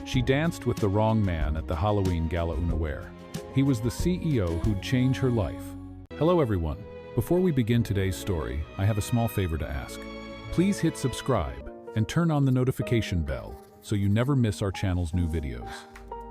She danced with the wrong man at the Halloween gala unaware. He was the CEO who'd change her life. Hello everyone. Before we begin today's story, I have a small favor to ask. Please hit subscribe and turn on the notification bell so you never miss our channel's new videos.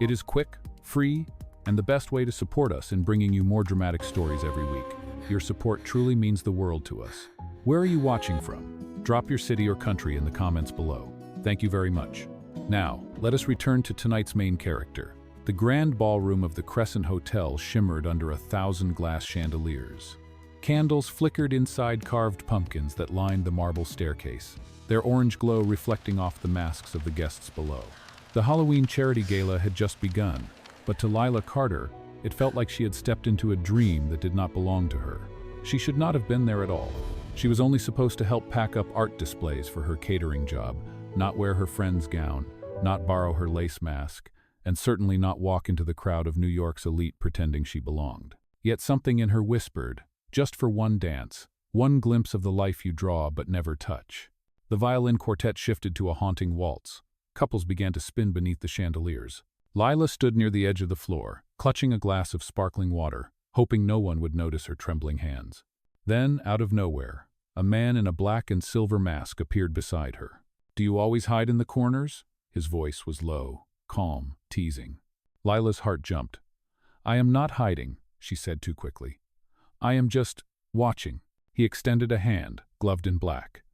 It is quick, free, and the best way to support us in bringing you more dramatic stories every week. Your support truly means the world to us. Where are you watching from? Drop your city or country in the comments below. Thank you very much. Now, let us return to tonight's main character. The grand ballroom of the Crescent Hotel shimmered under 1,000 glass chandeliers. Candles flickered inside carved pumpkins that lined the marble staircase, their orange glow reflecting off the masks of the guests below. The Halloween charity gala had just begun, but to Lila Carter, it felt like she had stepped into a dream that did not belong to her. She should not have been there at all. She was only supposed to help pack up art displays for her catering job, not wear her friend's gown, not borrow her lace mask, and certainly not walk into the crowd of New York's elite pretending she belonged. Yet something in her whispered, just for one dance, one glimpse of the life you draw but never touch. The violin quartet shifted to a haunting waltz. Couples began to spin beneath the chandeliers. Lila stood near the edge of the floor, clutching a glass of sparkling water, hoping no one would notice her trembling hands. Then, out of nowhere, a man in a black and silver mask appeared beside her. "Do you always hide in the corners?" His voice was low, calm, teasing. Lila's heart jumped. "I am not hiding," she said too quickly. "I am just watching." He extended a hand, gloved in black.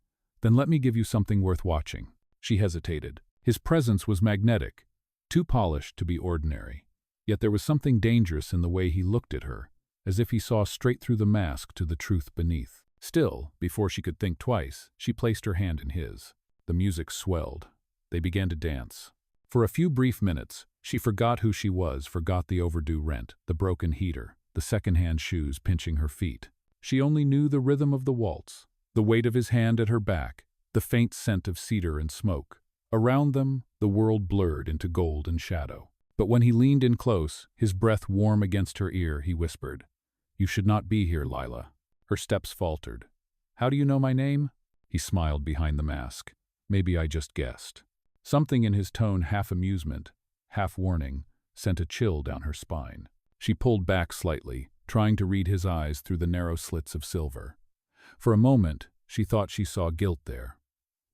"Then let me give you something worth watching." She hesitated. His presence was magnetic, too polished to be ordinary. Yet there was something dangerous in the way he looked at her, as if he saw straight through the mask to the truth beneath. Still, before she could think twice, she placed her hand in his. The music swelled. They began to dance. For a few brief minutes, she forgot who she was, forgot the overdue rent, the broken heater, the second-hand shoes pinching her feet. She only knew the rhythm of the waltz, the weight of his hand at her back, the faint scent of cedar and smoke. Around them, the world blurred into gold and shadow. But when he leaned in close, his breath warm against her ear, he whispered, "You should not be here, Lila." Her steps faltered. "How do you know my name?" He smiled behind the mask. "Maybe I just guessed." Something in his tone, half amusement, half warning, sent a chill down her spine. She pulled back slightly, trying to read his eyes through the narrow slits of silver. For a moment, she thought she saw guilt there,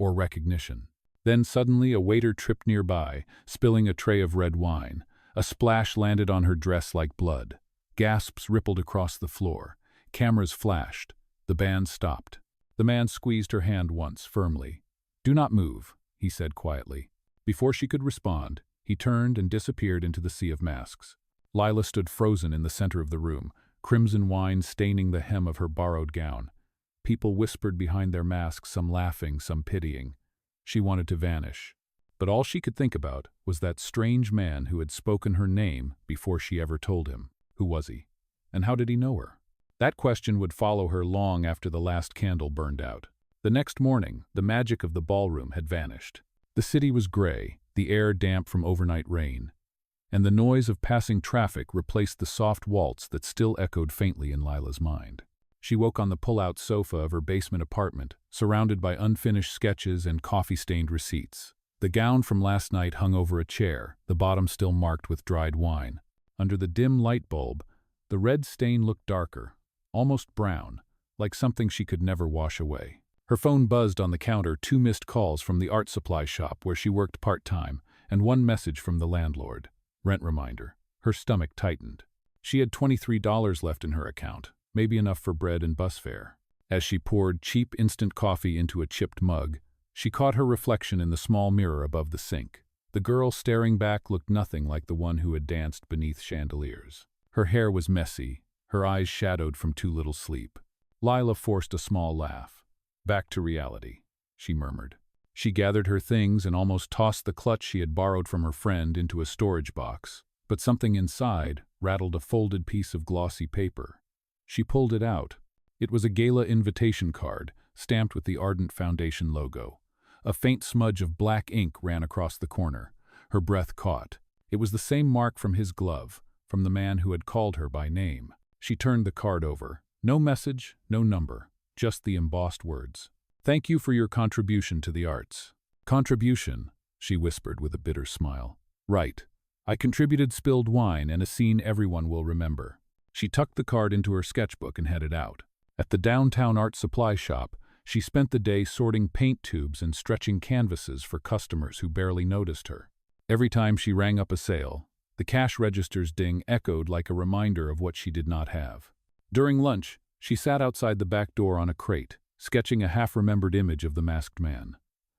or recognition. Then suddenly a waiter tripped nearby, spilling a tray of red wine. A splash landed on her dress like blood. Gasps rippled across the floor. Cameras flashed. The band stopped. The man squeezed her hand once, firmly. "Do not move," he said quietly. Before she could respond, he turned and disappeared into the sea of masks. Lila stood frozen in the center of the room, crimson wine staining the hem of her borrowed gown. People whispered behind their masks, some laughing, some pitying. She wanted to vanish. But all she could think about was that strange man who had spoken her name before she ever told him. Who was he? And how did he know her? That question would follow her long after the last candle burned out. The next morning, the magic of the ballroom had vanished. The city was gray, the air damp from overnight rain, and the noise of passing traffic replaced the soft waltz that still echoed faintly in Lila's mind. She woke on the pull-out sofa of her basement apartment, surrounded by unfinished sketches and coffee-stained receipts. The gown from last night hung over a chair, the bottom still marked with dried wine. Under the dim light bulb, the red stain looked darker, almost brown, like something she could never wash away. Her phone buzzed on the counter, 2 missed calls from the art supply shop where she worked part-time, and 1 message from the landlord. Rent reminder. Her stomach tightened. She had $23 left in her account, maybe enough for bread and bus fare. As she poured cheap instant coffee into a chipped mug, she caught her reflection in the small mirror above the sink. The girl staring back looked nothing like the one who had danced beneath chandeliers. Her hair was messy, her eyes shadowed from too little sleep. Lila forced a small laugh. "Back to reality," she murmured. She gathered her things and almost tossed the clutch she had borrowed from her friend into a storage box. But something inside rattled a folded piece of glossy paper. She pulled it out. It was a gala invitation card, stamped with the Ardent Foundation logo. A faint smudge of black ink ran across the corner. Her breath caught. It was the same mark from his glove, from the man who had called her by name. She turned the card over. No message, no number, just the embossed words. "Thank you for your contribution to the arts." "Contribution," she whispered with a bitter smile. Right. I contributed spilled wine and a scene everyone will remember. She tucked the card into her sketchbook and headed out. At the downtown art supply shop, she spent the day sorting paint tubes and stretching canvases for customers who barely noticed her. Every time she rang up a sale, the cash register's ding echoed like a reminder of what she did not have. During lunch, she sat outside the back door on a crate, sketching a half-remembered image of the masked man.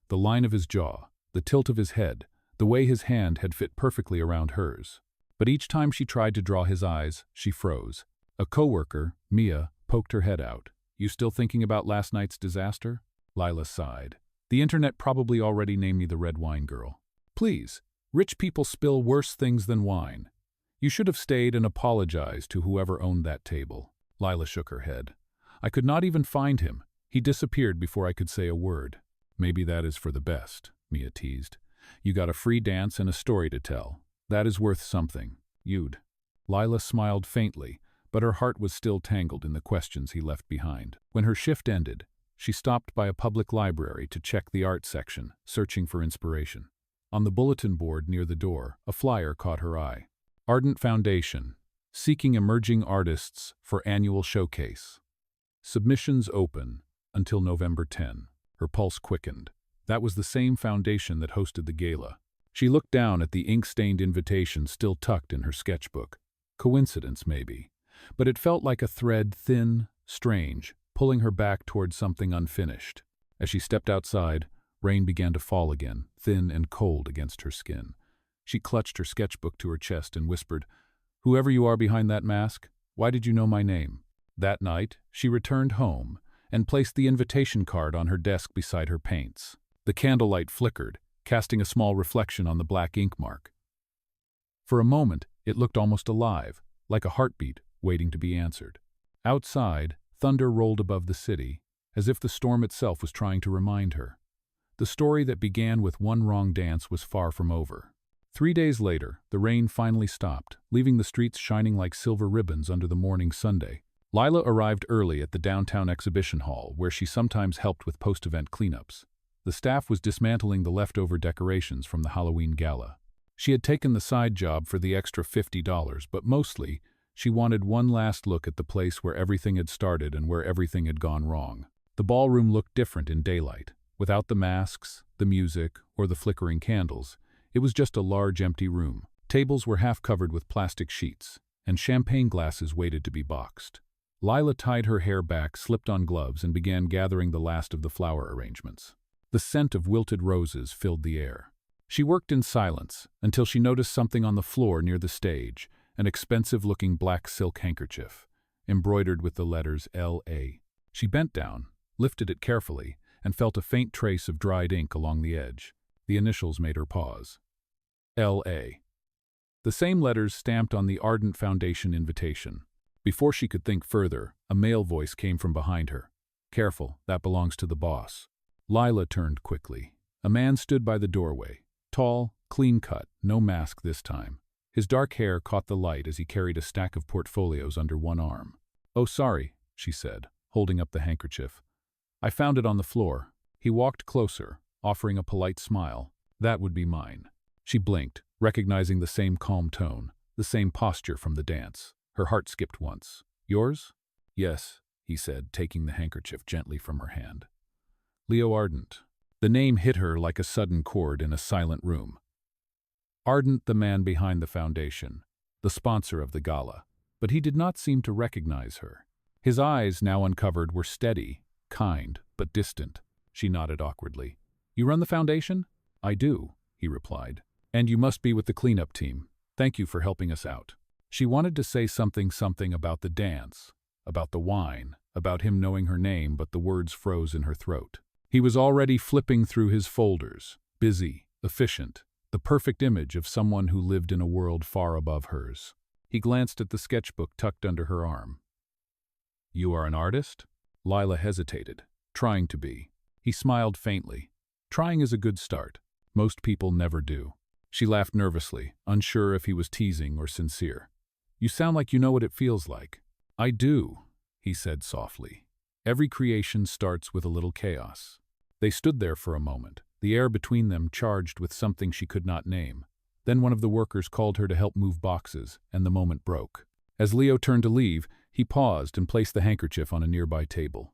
The line of his jaw, the tilt of his head, the way his hand had fit perfectly around hers. But each time she tried to draw his eyes, she froze. A coworker, Mia, poked her head out. "You still thinking about last night's disaster?" Lila sighed. "The internet probably already named me the red wine girl." "Please, rich people spill worse things than wine. You should have stayed and apologized to whoever owned that table." Lila shook her head. "I could not even find him. He disappeared before I could say a word." "Maybe that is for the best," Mia teased. "You got a free dance and a story to tell. That is worth something. You'd." Lila smiled faintly, but her heart was still tangled in the questions he left behind. When her shift ended, she stopped by a public library to check the art section, searching for inspiration. On the bulletin board near the door, a flyer caught her eye. Ardent Foundation, seeking emerging artists for annual showcase. Submissions open until November 10. Her pulse quickened. That was the same foundation that hosted the gala. She looked down at the ink-stained invitation still tucked in her sketchbook. Coincidence, maybe. But it felt like a thread, thin, strange, pulling her back towards something unfinished. As she stepped outside, rain began to fall again, thin and cold against her skin. She clutched her sketchbook to her chest and whispered, "Whoever you are behind that mask, why did you know my name?" That night, she returned home and placed the invitation card on her desk beside her paints. The candlelight flickered, casting a small reflection on the black ink mark. For a moment, it looked almost alive, like a heartbeat waiting to be answered. Outside, thunder rolled above the city, as if the storm itself was trying to remind her. The story that began with one wrong dance was far from over. 3 days later, the rain finally stopped, leaving the streets shining like silver ribbons under the morning Sunday. Lila arrived early at the downtown exhibition hall, where she sometimes helped with post-event cleanups. The staff was dismantling the leftover decorations from the Halloween gala. She had taken the side job for the extra $50, but mostly, she wanted one last look at the place where everything had started and where everything had gone wrong. The ballroom looked different in daylight. Without the masks, the music, or the flickering candles, it was just a large empty room. Tables were half covered with plastic sheets, and champagne glasses waited to be boxed. Lila tied her hair back, slipped on gloves, and began gathering the last of the flower arrangements. The scent of wilted roses filled the air. She worked in silence until she noticed something on the floor near the stage, an expensive-looking black silk handkerchief, embroidered with the letters L.A. She bent down, lifted it carefully, and felt a faint trace of dried ink along the edge. The initials made her pause. L.A. The same letters stamped on the Ardent Foundation invitation. Before she could think further, a male voice came from behind her. "Careful, that belongs to the boss." Lila turned quickly. A man stood by the doorway. Tall, clean-cut, no mask this time. His dark hair caught the light as he carried a stack of portfolios under one arm. "Oh, sorry," she said, holding up the handkerchief. "I found it on the floor." He walked closer, offering a polite smile. "That would be mine." She blinked, recognizing the same calm tone, the same posture from the dance. Her heart skipped once. "Yours?" "Yes," he said, taking the handkerchief gently from her hand. "Leo Ardent." The name hit her like a sudden chord in a silent room. Ardent, the man behind the foundation, the sponsor of the gala. But he did not seem to recognize her. His eyes, now uncovered, were steady, kind, but distant. She nodded awkwardly. "You run the foundation?" "I do," he replied. "And you must be with the cleanup team. Thank you for helping us out." She wanted to say something about the dance, about the wine, about him knowing her name, but the words froze in her throat. He was already flipping through his folders, busy, efficient, the perfect image of someone who lived in a world far above hers. He glanced at the sketchbook tucked under her arm. "You are an artist?" Lila hesitated, trying to be. He smiled faintly. "Trying is a good start. Most people never do." She laughed nervously, unsure if he was teasing or sincere. "You sound like you know what it feels like." "I do," he said softly. "Every creation starts with a little chaos." They stood there for a moment, the air between them charged with something she could not name. Then one of the workers called her to help move boxes, and the moment broke. As Leo turned to leave, he paused and placed the handkerchief on a nearby table.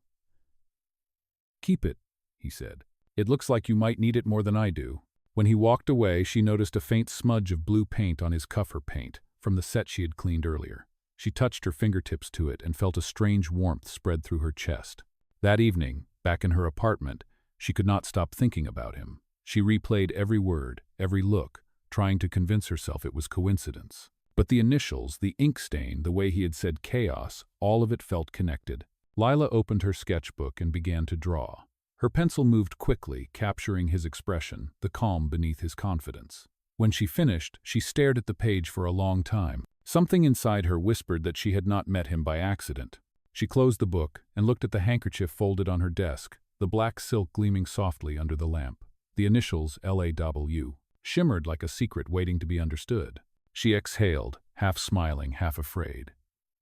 "Keep it," he said. "It looks like you might need it more than I do." When he walked away, she noticed a faint smudge of blue paint on his cover paint from the set she had cleaned earlier. She touched her fingertips to it and felt a strange warmth spread through her chest. That evening, back in her apartment, she could not stop thinking about him. She replayed every word, every look, trying to convince herself it was coincidence. But the initials, the ink stain, the way he had said chaos, all of it felt connected. Lila opened her sketchbook and began to draw. Her pencil moved quickly, capturing his expression, the calm beneath his confidence. When she finished, she stared at the page for a long time. Something inside her whispered that she had not met him by accident. She closed the book and looked at the handkerchief folded on her desk, the black silk gleaming softly under the lamp. The initials, LAW, shimmered like a secret waiting to be understood. She exhaled, half smiling, half afraid.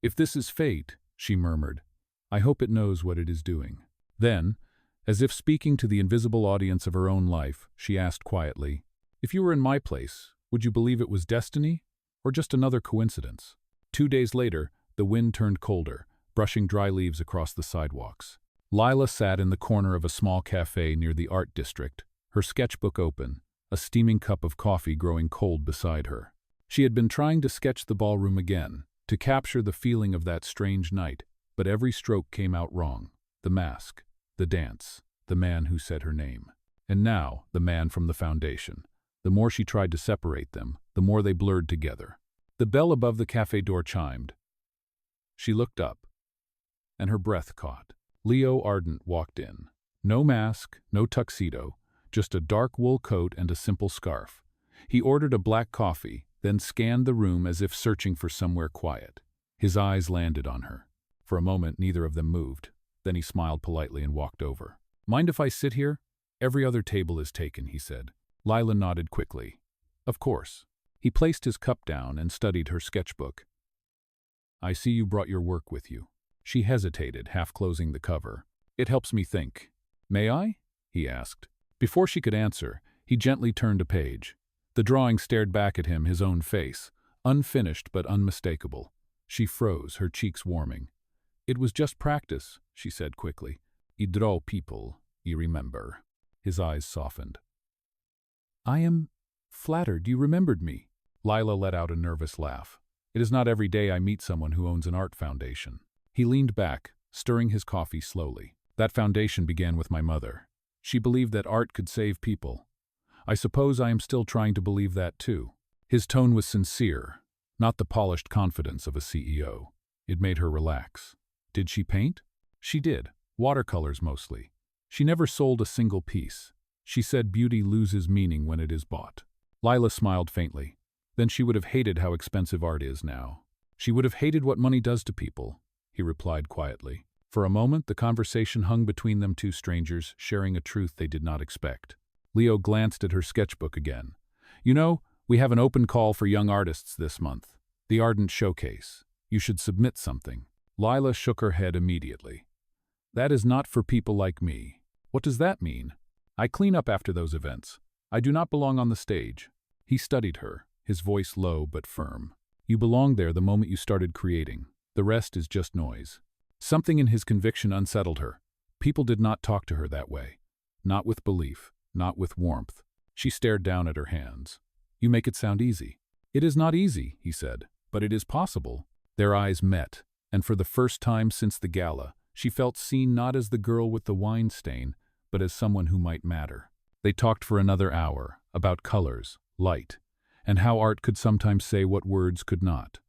"If this is fate," she murmured, "I hope it knows what it is doing." Then, as if speaking to the invisible audience of her own life, she asked quietly, "If you were in my place, would you believe it was destiny or just another coincidence?" 2 days later, the wind turned colder, brushing dry leaves across the sidewalks. Lila sat in the corner of a small cafe near the art district, her sketchbook open, a steaming cup of coffee growing cold beside her. She had been trying to sketch the ballroom again, to capture the feeling of that strange night, but every stroke came out wrong. The mask, the dance, the man who said her name. And now, the man from the foundation. The more she tried to separate them, the more they blurred together. The bell above the cafe door chimed. She looked up, and her breath caught. Leo Ardent walked in. No mask, no tuxedo, just a dark wool coat and a simple scarf. He ordered a black coffee, then scanned the room as if searching for somewhere quiet. His eyes landed on her. For a moment, neither of them moved. Then he smiled politely and walked over. "Mind if I sit here? Every other table is taken," he said. Lila nodded quickly. "Of course." He placed his cup down and studied her sketchbook. "I see you brought your work with you." She hesitated, half closing the cover. "It helps me think." "May I?" he asked. Before she could answer, he gently turned a page. The drawing stared back at him, his own face, unfinished but unmistakable. She froze, her cheeks warming. "It was just practice," she said quickly. "You draw people, you remember." His eyes softened. "I am flattered you remembered me." Lila let out a nervous laugh. "It is not every day I meet someone who owns an art foundation." He leaned back, stirring his coffee slowly. "That foundation began with my mother. She believed that art could save people. I suppose I am still trying to believe that too." His tone was sincere, not the polished confidence of a CEO. It made her relax. "Did she paint?" "She did. Watercolors mostly. She never sold a single piece. She said beauty loses meaning when it is bought." Lila smiled faintly. Then she would have hated how expensive art is now. "She would have hated what money does to people," he replied quietly. For a moment, the conversation hung between them, two strangers, sharing a truth they did not expect. Leo glanced at her sketchbook again. "You know, we have an open call for young artists this month. The Ardent Showcase. You should submit something." Lila shook her head immediately. "That is not for people like me." "What does that mean?" "I clean up after those events. I do not belong on the stage." He studied her, his voice low but firm. "You belonged there the moment you started creating. The rest is just noise." Something in his conviction unsettled her. People did not talk to her that way. Not with belief, not with warmth. She stared down at her hands. "You make it sound easy." "It is not easy," he said, "but it is possible." Their eyes met, and for the first time since the gala, she felt seen not as the girl with the wine stain, but as someone who might matter. They talked for another hour, about colors, light, and how art could sometimes say what words could not.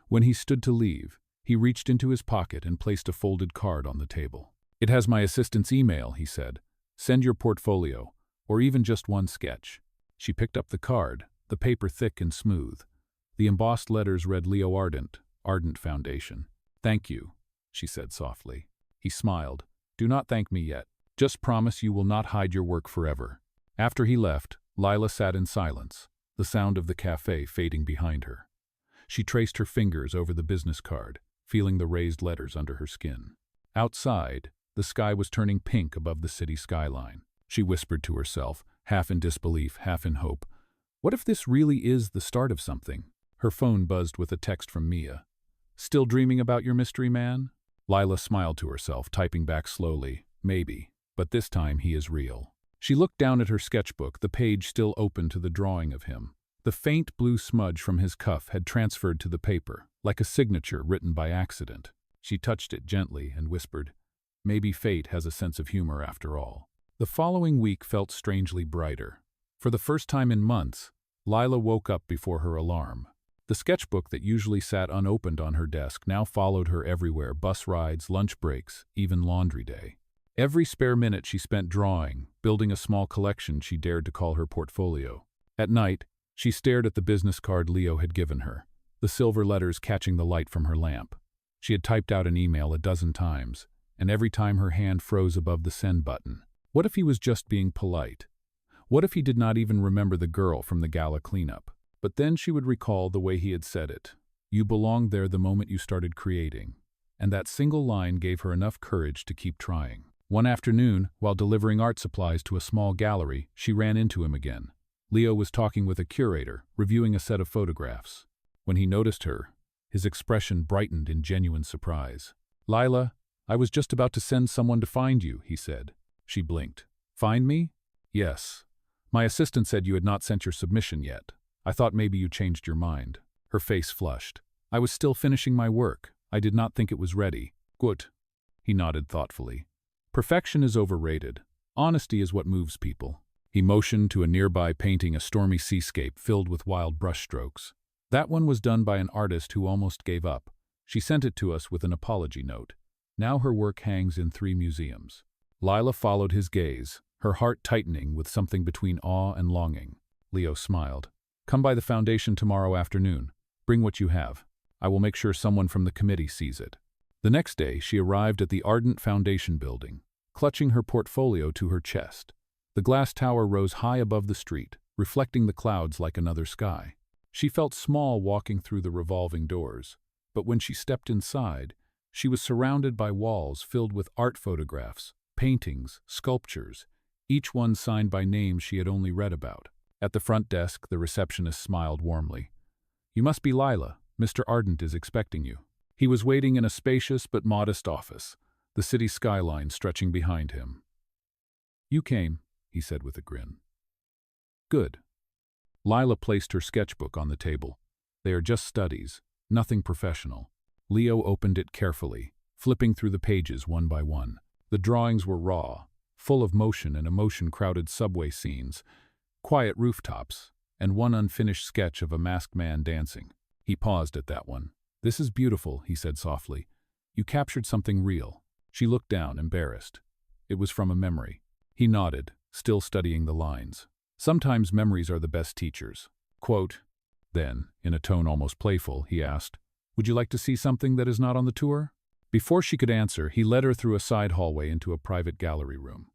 When he stood to leave, he reached into his pocket and placed a folded card on the table. "It has my assistant's email," he said. "Send your portfolio, or even just one sketch." She picked up the card, the paper thick and smooth. The embossed letters read Leo Ardent, Ardent Foundation. "Thank you," she said softly. He smiled. "Do not thank me yet. Just promise you will not hide your work forever." After he left, Lila sat in silence, the sound of the cafe fading behind her. She traced her fingers over the business card, feeling the raised letters under her skin. Outside, the sky was turning pink above the city skyline. She whispered to herself, half in disbelief, half in hope, What if this really is the start of something? Her phone buzzed with a text from Mia. Still dreaming about your mystery man? Lila smiled to herself, typing back slowly. Maybe, but this time he is real. She looked down at her sketchbook, the page still open to the drawing of him. The faint blue smudge from his cuff had transferred to the paper, like a signature written by accident. She touched it gently and whispered, "Maybe fate has a sense of humor after all." The following week felt strangely brighter. For the first time in months, Lila woke up before her alarm. The sketchbook that usually sat unopened on her desk now followed her everywhere: bus rides, lunch breaks, even laundry day. Every spare minute she spent drawing, building a small collection she dared to call her portfolio. At night, she stared at the business card Leo had given her, the silver letters catching the light from her lamp. She had typed out an email a dozen times, and every time her hand froze above the send button. What if he was just being polite? What if he did not even remember the girl from the gala cleanup? But then she would recall the way he had said it. You belonged there the moment you started creating. And that single line gave her enough courage to keep trying. One afternoon, while delivering art supplies to a small gallery, she ran into him again. Leo was talking with a curator, reviewing a set of photographs. When he noticed her, his expression brightened in genuine surprise. "Lila, I was just about to send someone to find you," he said. She blinked. "Find me?" "Yes. My assistant said you had not sent your submission yet. I thought maybe you changed your mind." Her face flushed. "I was still finishing my work. I did not think it was ready." "Good." He nodded thoughtfully. "Perfection is overrated. Honesty is what moves people." He motioned to a nearby painting, a stormy seascape filled with wild brushstrokes. "That one was done by an artist who almost gave up. She sent it to us with an apology note. Now her work hangs in 3 museums. Lila followed his gaze, her heart tightening with something between awe and longing. Leo smiled. "Come by the foundation tomorrow afternoon. Bring what you have. I will make sure someone from the committee sees it." The next day, she arrived at the Ardent Foundation building, clutching her portfolio to her chest. The glass tower rose high above the street, reflecting the clouds like another sky. She felt small walking through the revolving doors, but when she stepped inside, she was surrounded by walls filled with art photographs, paintings, sculptures, each one signed by names she had only read about. At the front desk, the receptionist smiled warmly. "You must be Lila. Mr. Ardent is expecting you." He was waiting in a spacious but modest office, the city skyline stretching behind him. "You came," he said with a grin. "Good." Lila placed her sketchbook on the table. "They are just studies, nothing professional." Leo opened it carefully, flipping through the pages one by one. The drawings were raw, full of motion and emotion-crowded subway scenes, quiet rooftops, and one unfinished sketch of a masked man dancing. He paused at that one. "This is beautiful," he said softly. "You captured something real." She looked down, embarrassed. It was from a memory. He nodded, still studying the lines. "Sometimes memories are the best teachers." Quote. Then, in a tone almost playful, he asked, "Would you like to see something that is not on the tour?" Before she could answer, he led her through a side hallway into a private gallery room.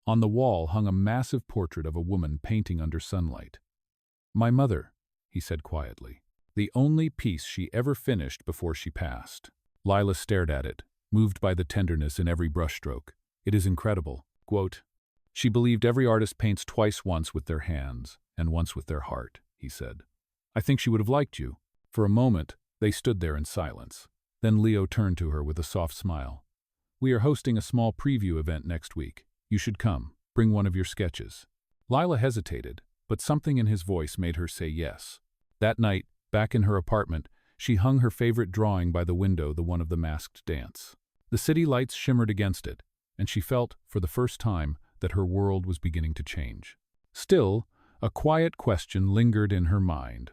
On the wall hung a massive portrait of a woman painting under sunlight. "My mother," he said quietly. "The only piece she ever finished before she passed." Lila stared at it, moved by the tenderness in every brushstroke. "It is incredible." Quote. "She believed every artist paints twice, once with their hands and once with their heart," he said. "I think she would have liked you." For a moment, they stood there in silence. Then Leo turned to her with a soft smile. "We are hosting a small preview event next week. You should come. Bring one of your sketches." Lila hesitated, but something in his voice made her say yes. That night, back in her apartment, she hung her favorite drawing by the window, the one of the masked dance. The city lights shimmered against it, and she felt, for the first time, that her world was beginning to change. Still, a quiet question lingered in her mind.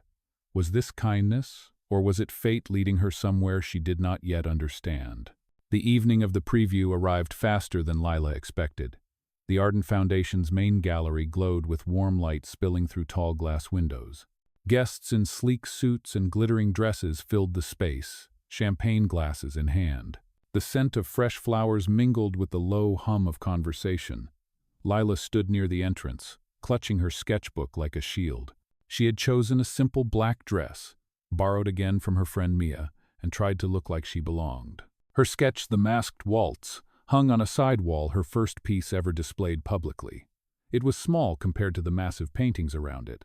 Was this kindness, or was it fate leading her somewhere she did not yet understand? The evening of the preview arrived faster than Lila expected. The Ardent Foundation's main gallery glowed with warm light spilling through tall glass windows. Guests in sleek suits and glittering dresses filled the space, champagne glasses in hand. The scent of fresh flowers mingled with the low hum of conversation. Lila stood near the entrance, clutching her sketchbook like a shield. She had chosen a simple black dress, borrowed again from her friend Mia, and tried to look like she belonged. Her sketch, The Masked Waltz, hung on a side wall, her first piece ever displayed publicly. It was small compared to the massive paintings around it,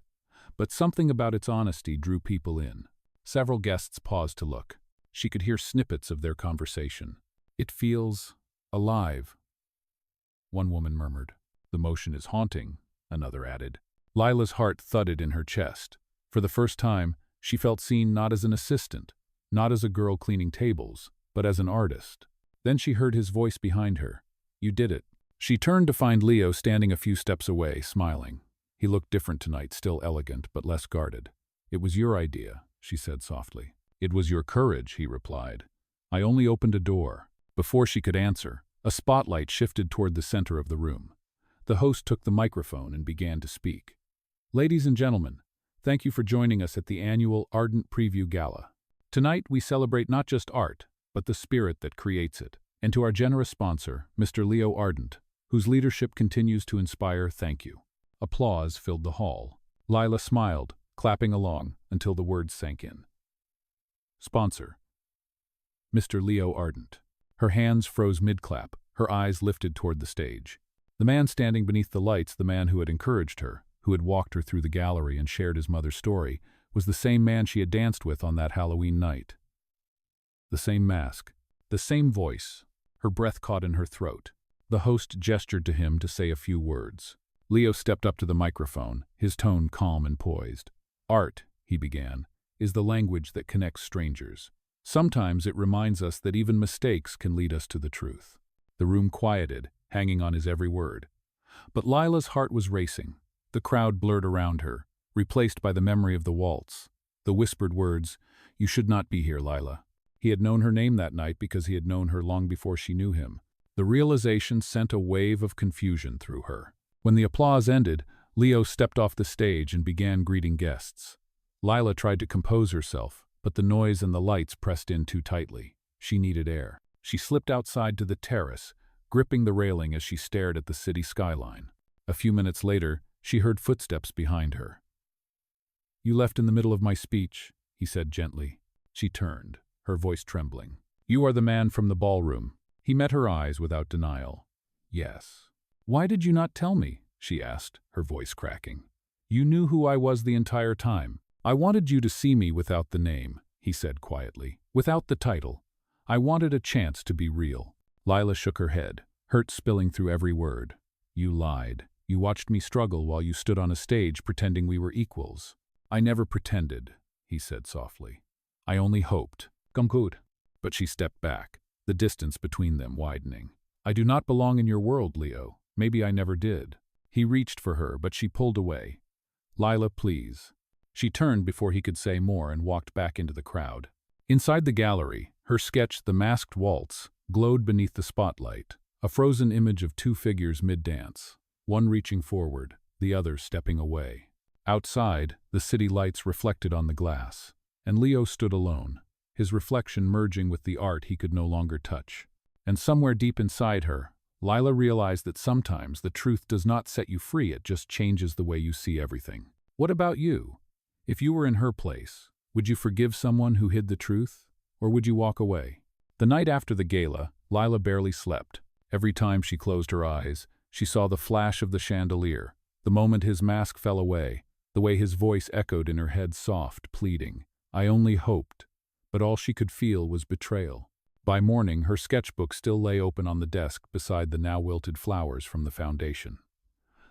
but something about its honesty drew people in. Several guests paused to look. She could hear snippets of their conversation. "It feels alive," one woman murmured. "The motion is haunting," another added. Lila's heart thudded in her chest. For the first time, she felt seen not as an assistant, not as a girl cleaning tables, but as an artist. Then she heard his voice behind her. "You did it." She turned to find Leo standing a few steps away, smiling. He looked different tonight, still elegant, but less guarded. "It was your idea," she said softly. "It was your courage," he replied. "I only opened a door." Before she could answer, a spotlight shifted toward the center of the room. The host took the microphone and began to speak. "Ladies and gentlemen, thank you for joining us at the annual Ardent Preview Gala. Tonight we celebrate not just art, but the spirit that creates it. And to our generous sponsor, Mr. Leo Ardent, whose leadership continues to inspire, thank you." Applause filled the hall. Lila smiled, clapping along until the words sank in. Sponsor, Mr. Leo Ardent. Her hands froze mid-clap, her eyes lifted toward the stage. The man standing beneath the lights, the man who had encouraged her, who had walked her through the gallery and shared his mother's story, was the same man she had danced with on that Halloween night. The same mask, the same voice, her breath caught in her throat. The host gestured to him to say a few words. Leo stepped up to the microphone, his tone calm and poised. "Art," he began, "is the language that connects strangers. Sometimes it reminds us that even mistakes can lead us to the truth." The room quieted, hanging on his every word. But Lila's heart was racing. The crowd blurred around her, replaced by the memory of the waltz. The whispered words, "You should not be here, Lila." He had known her name that night because he had known her long before she knew him. The realization sent a wave of confusion through her. When the applause ended, Leo stepped off the stage and began greeting guests. Lila tried to compose herself, but the noise and the lights pressed in too tightly. She needed air. She slipped outside to the terrace, gripping the railing as she stared at the city skyline. A few minutes later, she heard footsteps behind her. "You left in the middle of my speech," he said gently. She turned, her voice trembling. "You are the man from the ballroom." He met her eyes without denial. "Yes." "Why did you not tell me?" she asked, her voice cracking. "You knew who I was the entire time. I wanted you to see me without the name," he said quietly, "without the title. I wanted a chance to be real." Lila shook her head, hurt spilling through every word. "You lied. You watched me struggle while you stood on a stage pretending we were equals." "I never pretended," he said softly. "I only hoped." "Come good." But she stepped back, the distance between them widening. "I do not belong in your world, Leo. Maybe I never did." He reached for her, but she pulled away. "Lila, please." She turned before he could say more and walked back into the crowd. Inside the gallery, her sketch, The Masked Waltz, glowed beneath the spotlight, a frozen image of two figures mid-dance, one reaching forward, the other stepping away. Outside, the city lights reflected on the glass, and Leo stood alone, his reflection merging with the art he could no longer touch. And somewhere deep inside her, Lila realized that sometimes the truth does not set you free, it just changes the way you see everything. What about you? If you were in her place, would you forgive someone who hid the truth, or would you walk away? The night after the gala, Lila barely slept. Every time she closed her eyes, she saw the flash of the chandelier, the moment his mask fell away, the way his voice echoed in her head, soft, pleading. "I only hoped." But all she could feel was betrayal. By morning, her sketchbook still lay open on the desk beside the now wilted flowers from the foundation.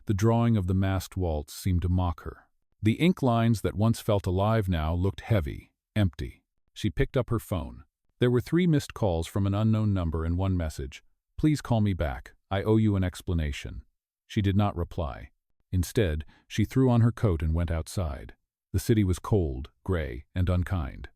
The drawing of the masked waltz seemed to mock her. The ink lines that once felt alive now looked heavy, empty. She picked up her phone. There were 3 missed calls from an unknown number and one message. "Please call me back. I owe you an explanation." She did not reply. Instead, she threw on her coat and went outside. The city was cold, gray, and unkind.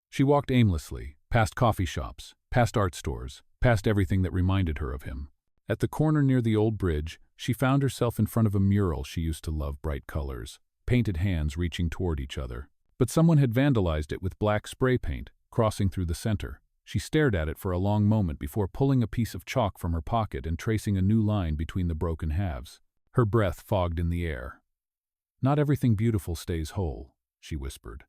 She walked aimlessly, past coffee shops, past art stores, past everything that reminded her of him. At the corner near the old bridge, she found herself in front of a mural she used to love, bright colors, painted hands reaching toward each other. But someone had vandalized it with black spray paint, crossing through the center. She stared at it for a long moment before pulling a piece of chalk from her pocket and tracing a new line between the broken halves. Her breath fogged in the air. "Not everything beautiful stays whole," she whispered.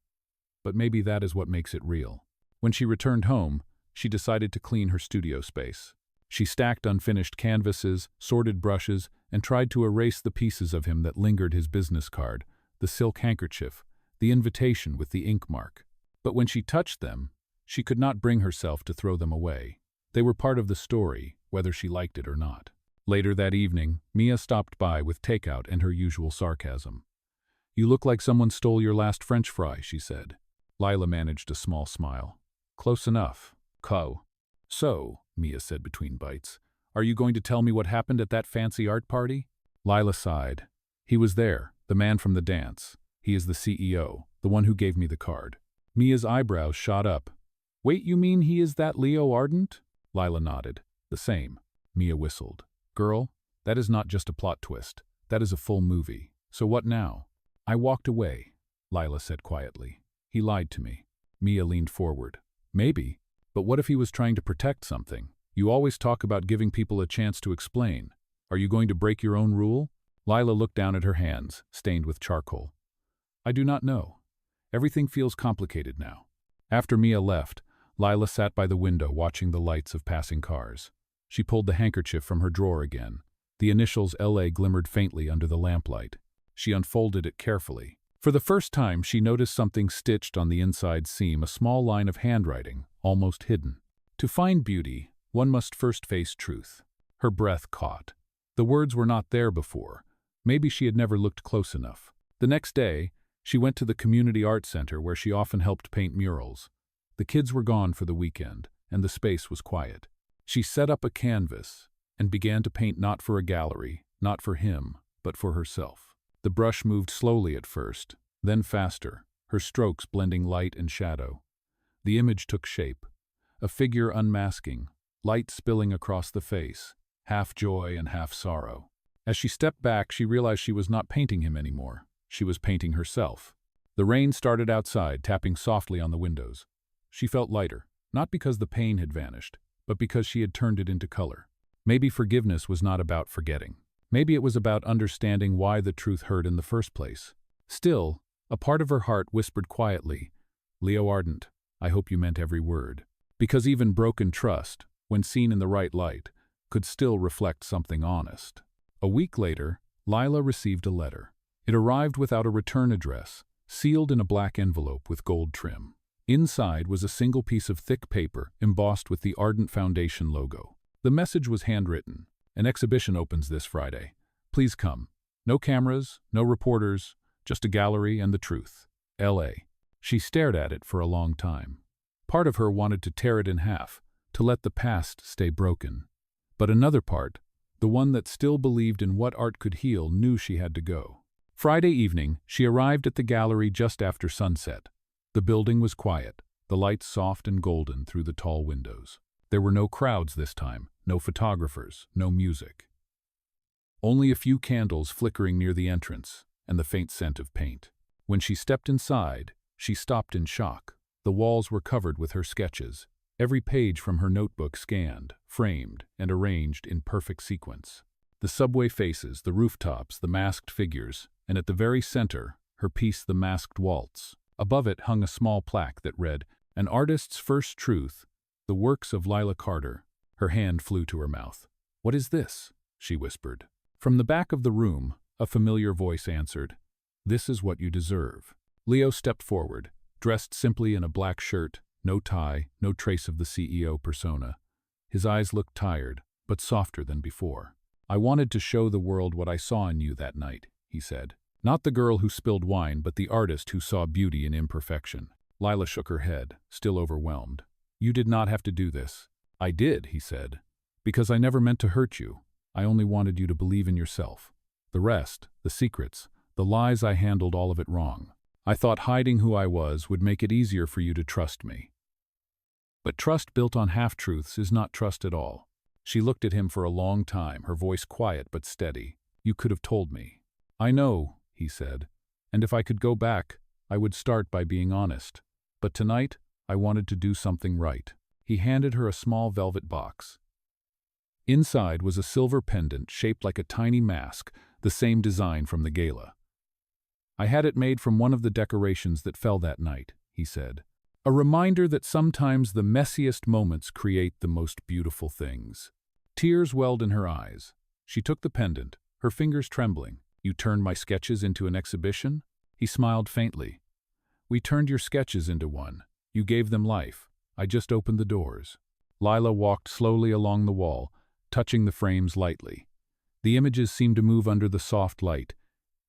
"But maybe that is what makes it real." When she returned home, she decided to clean her studio space. She stacked unfinished canvases, sorted brushes, and tried to erase the pieces of him that lingered, his business card, the silk handkerchief, the invitation with the ink mark. But when she touched them, she could not bring herself to throw them away. They were part of the story, whether she liked it or not. Later that evening, Mia stopped by with takeout and her usual sarcasm. "You look like someone stole your last French fry," she said. Lila managed a small smile. "Close enough. Co." "So," Mia said between bites, "are you going to tell me what happened at that fancy art party?" Lila sighed. "He was there, the man from the dance. He is the CEO, the one who gave me the card." Mia's eyebrows shot up. "Wait, you mean he is that Leo Ardent?" Lila nodded. "The same." Mia whistled. "Girl, that is not just a plot twist. That is a full movie. So what now?" "I walked away," Lila said quietly. "He lied to me." Mia leaned forward. "Maybe, but what if he was trying to protect something? You always talk about giving people a chance to explain. Are you going to break your own rule?" Lila looked down at her hands, stained with charcoal. "I do not know. Everything feels complicated now." After Mia left, Lila sat by the window watching the lights of passing cars. She pulled the handkerchief from her drawer again. The initials LA glimmered faintly under the lamplight. She unfolded it carefully. For the first time, she noticed something stitched on the inside seam, a small line of handwriting, almost hidden. "To find beauty, one must first face truth." Her breath caught. The words were not there before. Maybe she had never looked close enough. The next day, she went to the community art center where she often helped paint murals. The kids were gone for the weekend, and the space was quiet. She set up a canvas and began to paint, not for a gallery, not for him, but for herself. The brush moved slowly at first, then faster, her strokes blending light and shadow. The image took shape, a figure unmasking, light spilling across the face, half joy and half sorrow. As she stepped back, she realized she was not painting him anymore. She was painting herself. The rain started outside, tapping softly on the windows. She felt lighter, not because the pain had vanished, but because she had turned it into color. Maybe forgiveness was not about forgetting. Maybe it was about understanding why the truth hurt in the first place. Still, a part of her heart whispered quietly, "Leo Ardent, I hope you meant every word." Because even broken trust, when seen in the right light, could still reflect something honest. A week later, Lila received a letter. It arrived without a return address, sealed in a black envelope with gold trim. Inside was a single piece of thick paper embossed with the Ardent Foundation logo. The message was handwritten. "An exhibition opens this Friday. Please come. No cameras, no reporters, just a gallery and the truth. L.A." She stared at it for a long time. Part of her wanted to tear it in half, to let the past stay broken. But another part, the one that still believed in what art could heal, knew she had to go. Friday evening, she arrived at the gallery just after sunset. The building was quiet, the lights soft and golden through the tall windows. There were no crowds this time, no photographers, no music. Only a few candles flickering near the entrance, and the faint scent of paint. When she stepped inside, she stopped in shock. The walls were covered with her sketches, every page from her notebook scanned, framed, and arranged in perfect sequence. The subway faces, the rooftops, the masked figures, and at the very center, her piece, The Masked Waltz. Above it hung a small plaque that read, "An Artist's First Truth, the Works of Lila Carter." Her hand flew to her mouth. "What is this?" she whispered. From the back of the room, a familiar voice answered, "This is what you deserve." Leo stepped forward, dressed simply in a black shirt, no tie, no trace of the CEO persona. His eyes looked tired, but softer than before. "I wanted to show the world what I saw in you that night," he said. "Not the girl who spilled wine, but the artist who saw beauty in imperfection." Lila shook her head, still overwhelmed. "You did not have to do this." "I did," he said, "because I never meant to hurt you. I only wanted you to believe in yourself. The rest, the secrets, the lies, I handled all of it wrong. I thought hiding who I was would make it easier for you to trust me. But trust built on half-truths is not trust at all." She looked at him for a long time, her voice quiet but steady. "You could have told me." "I know," he said, "and if I could go back, I would start by being honest. But tonight, I wanted to do something right." He handed her a small velvet box. Inside was a silver pendant shaped like a tiny mask, the same design from the gala. "I had it made from one of the decorations that fell that night," he said. "A reminder that sometimes the messiest moments create the most beautiful things." Tears welled in her eyes. She took the pendant, her fingers trembling. "You turned my sketches into an exhibition?" He smiled faintly. "We turned your sketches into one. You gave them life. I just opened the doors." Lila walked slowly along the wall, touching the frames lightly. The images seemed to move under the soft light,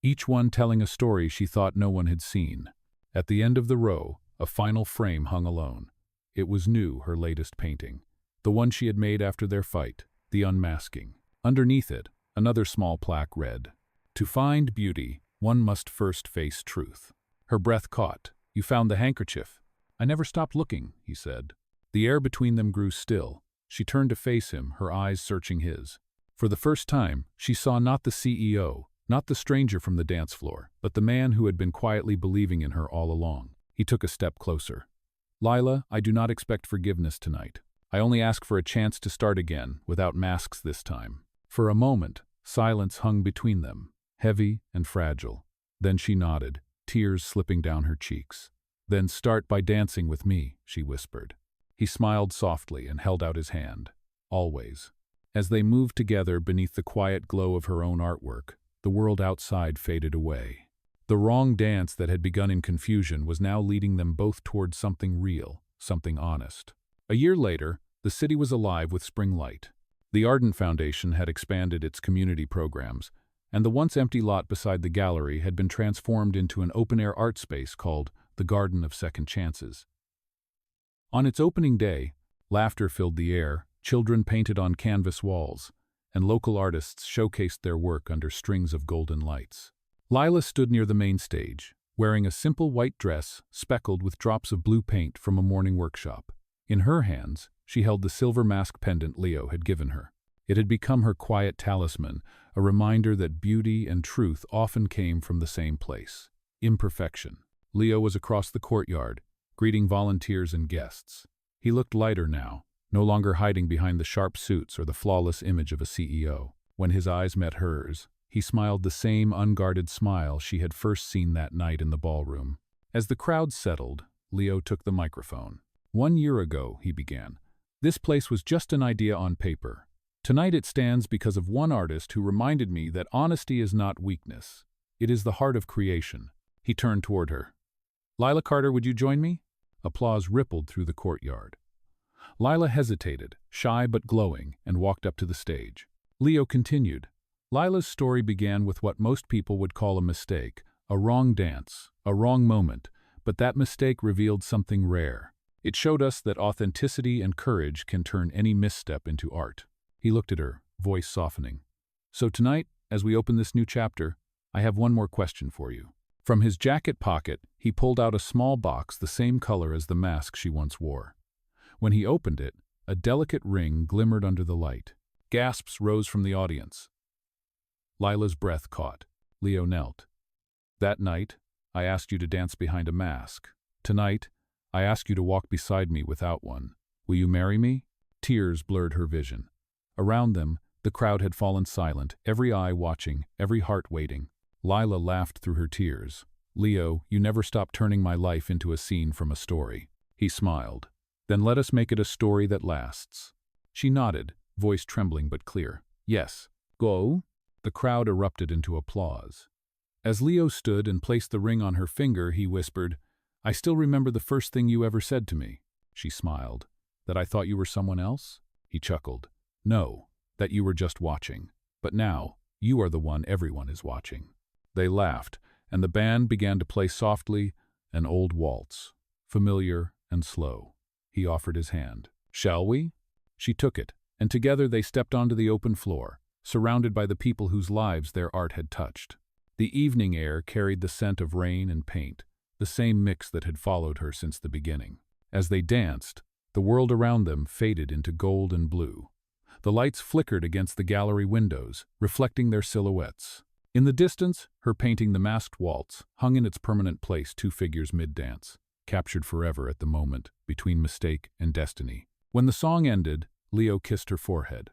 each one telling a story she thought no one had seen. At the end of the row, a final frame hung alone. It was new, her latest painting. The one she had made after their fight, the unmasking. Underneath it, another small plaque read, "To find beauty, one must first face truth." Her breath caught. "You found the handkerchief." "I never stopped looking," he said. The air between them grew still. She turned to face him, her eyes searching his. For the first time, she saw not the CEO, not the stranger from the dance floor, but the man who had been quietly believing in her all along. He took a step closer. "Lila, I do not expect forgiveness tonight. I only ask for a chance to start again, without masks this time." For a moment, silence hung between them, heavy and fragile. Then she nodded, tears slipping down her cheeks. "Then start by dancing with me," she whispered. He smiled softly and held out his hand. "Always." As they moved together beneath the quiet glow of her own artwork, the world outside faded away. The wrong dance that had begun in confusion was now leading them both towards something real, something honest. A year later, the city was alive with spring light. The Ardent Foundation had expanded its community programs, and the once empty lot beside the gallery had been transformed into an open-air art space called the Garden of Second Chances. On its opening day, laughter filled the air, children painted on canvas walls, and local artists showcased their work under strings of golden lights. Lila stood near the main stage, wearing a simple white dress speckled with drops of blue paint from a morning workshop. In her hands, she held the silver mask pendant Leo had given her. It had become her quiet talisman, a reminder that beauty and truth often came from the same place: imperfection. Leo was across the courtyard, greeting volunteers and guests. He looked lighter now, no longer hiding behind the sharp suits or the flawless image of a CEO. When his eyes met hers, he smiled the same unguarded smile she had first seen that night in the ballroom. As the crowd settled, Leo took the microphone. "1 year ago," he began, "this place was just an idea on paper. Tonight it stands because of one artist who reminded me that honesty is not weakness. It is the heart of creation." He turned toward her. "Lila Carter, would you join me?" Applause rippled through the courtyard. Lila hesitated, shy but glowing, and walked up to the stage. Leo continued. Lila's story began with what most people would call a mistake, a wrong dance, a wrong moment, but that mistake revealed something rare. It showed us that authenticity and courage can turn any misstep into art. He looked at her, voice softening. "So tonight, as we open this new chapter, I have one more question for you." From his jacket pocket, he pulled out a small box the same color as the mask she once wore. When he opened it, a delicate ring glimmered under the light. Gasps rose from the audience. Lila's breath caught. Leo knelt. "That night, I asked you to dance behind a mask. Tonight, I ask you to walk beside me without one. Will you marry me?" Tears blurred her vision. Around them, the crowd had fallen silent, every eye watching, every heart waiting. Lila laughed through her tears. "Leo, you never stop turning my life into a scene from a story." He smiled. "Then let us make it a story that lasts." She nodded, voice trembling but clear. "Yes." "Go." The crowd erupted into applause. As Leo stood and placed the ring on her finger, he whispered, "I still remember the first thing you ever said to me." She smiled. "That I thought you were someone else?" He chuckled. "No, that you were just watching. But now, you are the one everyone is watching." They laughed, and the band began to play softly, an old waltz, familiar and slow. He offered his hand. "Shall we?" She took it, and together they stepped onto the open floor, surrounded by the people whose lives their art had touched. The evening air carried the scent of rain and paint, the same mix that had followed her since the beginning. As they danced, the world around them faded into gold and blue. The lights flickered against the gallery windows, reflecting their silhouettes. In the distance, her painting The Masked Waltz hung in its permanent place, 2 figures mid-dance, captured forever at the moment between mistake and destiny. When the song ended, Leo kissed her forehead.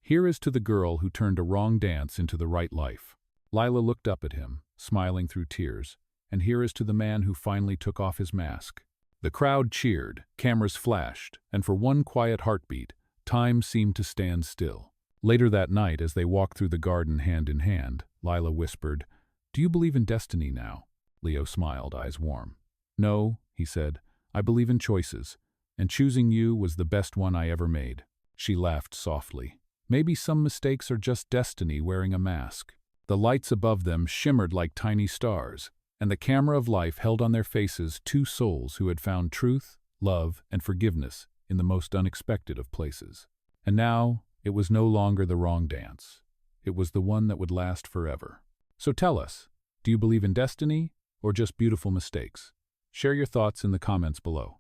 "Here is to the girl who turned a wrong dance into the right life." Lila looked up at him, smiling through tears, and here is to the man who finally took off his mask. The crowd cheered, cameras flashed, and for one quiet heartbeat, time seemed to stand still. Later that night, as they walked through the garden hand in hand, Lila whispered, "Do you believe in destiny now?" Leo smiled, eyes warm. No, he said, I believe in choices, and choosing you was the best one I ever made. She laughed softly. Maybe some mistakes are just destiny wearing a mask. The lights above them shimmered like tiny stars, and the camera of life held on their faces two souls who had found truth, love, and forgiveness in the most unexpected of places. And now, it was no longer the wrong dance. It was the one that would last forever. So tell us, do you believe in destiny or just beautiful mistakes? Share your thoughts in the comments below.